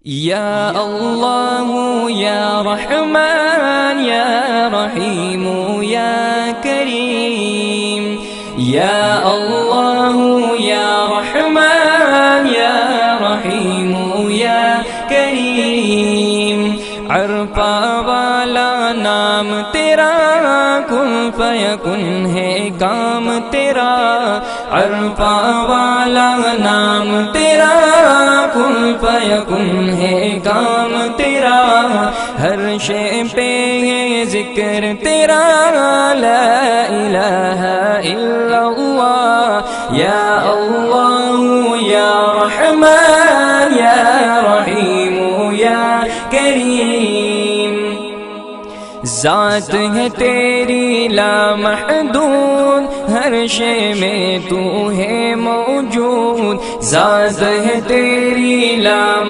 یا اللہ یا رحمان یا رحیم یا کریم، یا اللہ یا رحمان یا رحیم یا کریم، عرفہ والا نام تیرا، کن فیکن ہے کام تیرا، عرفہ والا نام تیرا، کن فیکن ہے کام تیرا، ہر شے پہ ہے ذکر تیرا، لا الہ الا اللہ، یا اللہ یا رحمان یا رحیم یا کریم، ذات ہے تیری لامحدود، ہر شے میں تو ہے موجود، ذات ہے تیری